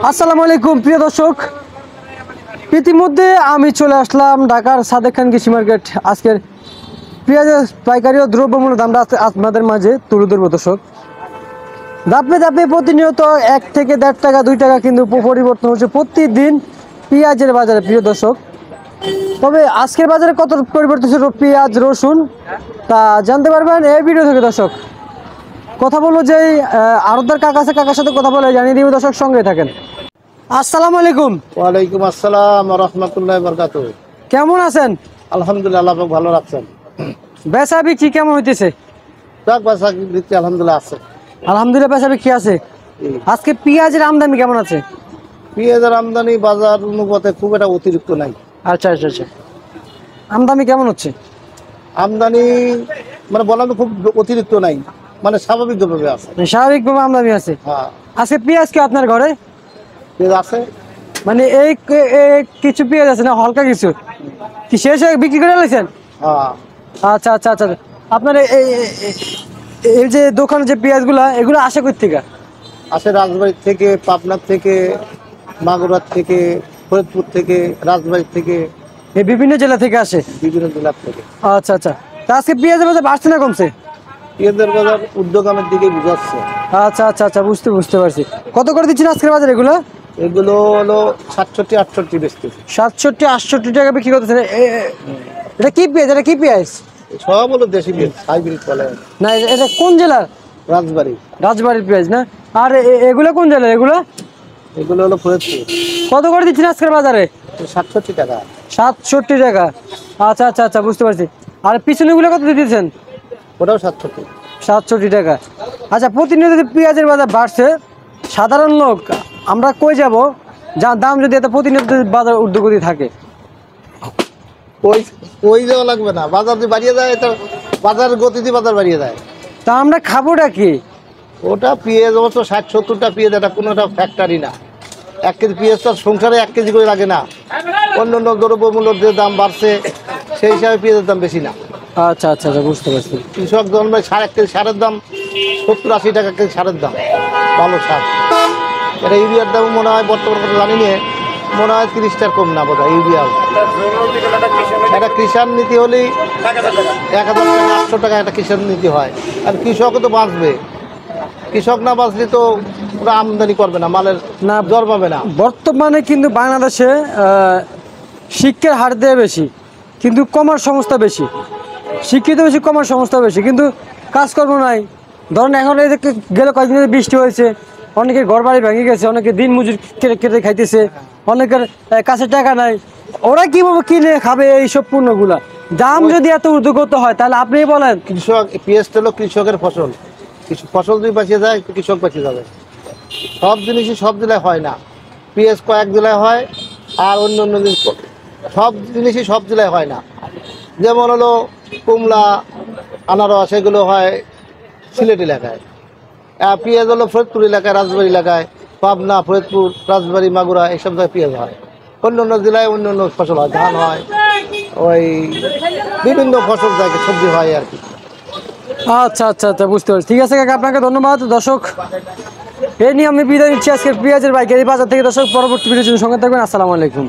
আসসালামু আলাইকুম প্রিয় দর্শক, ইতিমধ্যে আমি চলে আসলাম ঢাকার সাদেক খান কৃষি মার্কেট। আজকের পেঁয়াজের পাইকারি ও দ্রব্যমূল্য দামটা আপনাদের মাঝে তুলে ধরবো। দর্শক, ধাপে ধাপে প্রতিনিয়ত 1 থেকে 1.5 টাকা 2 টাকা কিন্তু পরিবর্তন হচ্ছে প্রতিদিন পেঁয়াজের বাজারে। প্রিয় দর্শক, তবে আজকের বাজারে কত পরিবর্তন হচ্ছে পেঁয়াজ রসুন তা জানতে পারবেন এই ভিডিও থেকে। দর্শক, কথা বলবো যে আরতদার কাকার সাথে কথা বলে জানিয়ে দিব। দর্শক, সঙ্গে থাকেন। আসসালামু আলাইকুম। ওয়ালাইকুম আসসালাম ওয়া রাহমাতুল্লাহি ওয়া বারাকাতুহু। কেমন আছেন? আলহামদুলিল্লাহ, আল্লাহ পাক ভালো রাখছেন। বেচা বিক্রি কেমন হইতেছে? যাক বাসা দিতে আলহামদুলিল্লাহ আছে। আলহামদুলিল্লাহ বেচা বিক্রি আছে। আজকে পেঁয়াজের আমদানি কেমন আছে? পেঁয়াজের আমদানি বাজার অনুপাতে খুব একটা অতিরিক্ত নাই। আচ্ছা আচ্ছা আচ্ছা, আমদানি কেমন হচ্ছে? আমদানি মানে বললাম তো খুব অতিরিক্ত নাই, মানে স্বাভাবিকভাবে আছে। স্বাভাবিকভাবে আমদানি আছে। হ্যাঁ, আজকে পেঁয়াজ কি আপনার ঘরে? পেঁয়াজ আছে। মানে এই কিছু পেঁয়াজ আছে না, হালকা কিছু কি শেষ হয়ে বিক্রি করে ফেলেছেন? হ্যাঁ, আচ্ছা আচ্ছা আচ্ছা, আপনার এই যে দোকানে যে পেঁয়াজগুলা এগুলো আসে কই থেকে? আছে রাজবাড়ি থেকে, পাবনার থেকে, মাগুরার থেকে, ফরিদপুর থেকে, রাজবাড়ি থেকে, এই বিভিন্ন জেলা থেকে আসে। বিভিন্ন জেলার থেকে। আচ্ছা আচ্ছা, তা আজকে পেঁয়াজের বাজার বাড়ছে না কমছে? পেঁয়াজের বাজার উদ্যোগামের দিকে বুঝাচ্ছে। আচ্ছা আচ্ছা আচ্ছা, বুঝতে পারছি। কত করে দিচ্ছেন আজকের বাজার এগুলো? এগুলো হলো 67-68 বেচতে। 67-68 টাকা বিক্রি করতেছেন। এটা কি পেঁয়াজ? এটা কি পেঁয়াজ? সব হলো দেশি পেঁয়াজ, হাইব্রিড বলে না, এটা কোন জেলার? রাজবাড়ি। রাজবাড়ির পেঁয়াজ না? আর এগুলো কোন জেলার এগুলো? এগুলো হলো ফরিদপুর। কত করে দিচ্ছেন আজকের বাজারে? 67 টাকা। 67 টাকা। আচ্ছা আচ্ছা আচ্ছা, বুঝতে পারছি। আর পিছনেগুলো কত দিচ্ছেন? ওটাও 67। 67 টাকা। আচ্ছা, প্রতিনিয়ত যদি পেঁয়াজের বাজার বাড়ছে, সাধারণ লোক আমরা কই যাব যার দাম যদি এত প্রতিনিয়ত বাজার ঊর্ধ্বগতি থাকে? ওই যাওয়া লাগবে না, বাজার যদি বাড়িয়ে যায় এটা বাজারের গতি দিয়ে বাজার বাড়িয়ে যায়। তা আমরা খাবোটা কি? ওটা পেঁয়াজ অবশ্য 60-70টা পেঁয়াজ, এটা কোনোটা ফ্যাক্টরি না। 1 কেজি পেঁয়াজ তো সংসারে 1 কেজি করে লাগে না। অন্য অন্য দ্রব্যমূল্যের যে দাম বাড়ছে সেই হিসাবে পেঁয়াজের দাম বেশি না। আচ্ছা আচ্ছা আচ্ছা, বুঝতে পারছি। কৃষক জন্মে 1 কেজি সারের দাম 70-80 টাকা কেজি সারের দাম, ভালো সার। এটা ইউরিয়ার দাম মনে হয় বর্তমান কথা জানি নিয়ে মনে হয় 30 টাকার কম না বোধ হয় ইউরিয়াও। একটা কৃষাণ নীতি হলেই 1000 টাকা 800 টাকা একটা কৃষাণ নীতি হয়। আর কৃষকও তো বাঁচবে, কৃষক না বাঁচলে তো ওরা আমদানি করবে না, মালের না, জ্বর পাবে না। বর্তমানে কিন্তু বাংলাদেশে শিক্ষার হার দেয় বেশি, কিন্তু কমার সংস্থা বেশি। শিক্ষিত বেশি, কমার সংস্থা বেশি, কিন্তু কাজকর্ম নাই। ধরেন এখন এই যে গেলে কয়েকদিন ধরে বৃষ্টি হয়েছে, অনেকের ঘর বাড়ি ভেঙে গেছে, অনেকে দিন মজুর কেটে খাইতেছে, অনেকের কাছে টাকা নাই। ওরা কিভাবে কিনে খাবে এইসব পণ্যগুলা? দাম যদি এত ঊর্ধ্বগত হয় তাহলে আপনি বলেন। কৃষক পেঁয়াজটা হলো কৃষকের ফসল, কিছু ফসল যদি বাঁচিয়ে যায় কৃষক বাঁচিয়ে যাবে। সব জিনিসই সব জেলায় হয় না, পেঁয়াজ কয়েক জেলায় হয়, আর অন্য অন্য জিনিস সব জিনিসই সব জেলায় হয় না। যেমন হলো কুমড়া, আনারস এগুলো হয় সিলেট এলাকায়, পেঁয়াজ হলো ফরিদপুর এলাকায়, রাজবাড়ি এলাকায়, পাবনা, ফরিদপুর, রাজবাড়ি, মাগুরা এইসব জায়গায় পেঁয়াজ হয়। অন্য অন্য জেলায় অন্য অন্য ফসল হয়, ধান হয়, ওই বিভিন্ন ফসল জায়গায় সবজি হয় আর কি। আচ্ছা আচ্ছা আচ্ছা, বুঝতে পারছি। ঠিক আছে কাকা, আপনাকে ধন্যবাদ। দর্শক, এই নিয়ে আমি বিদায় নিচ্ছি আজকে পেঁয়াজের পাইকারি বাজার থেকে। দর্শক, পরবর্তী ভিডিওর জন্য সঙ্গে থাকবেন। আসসালামু আলাইকুম।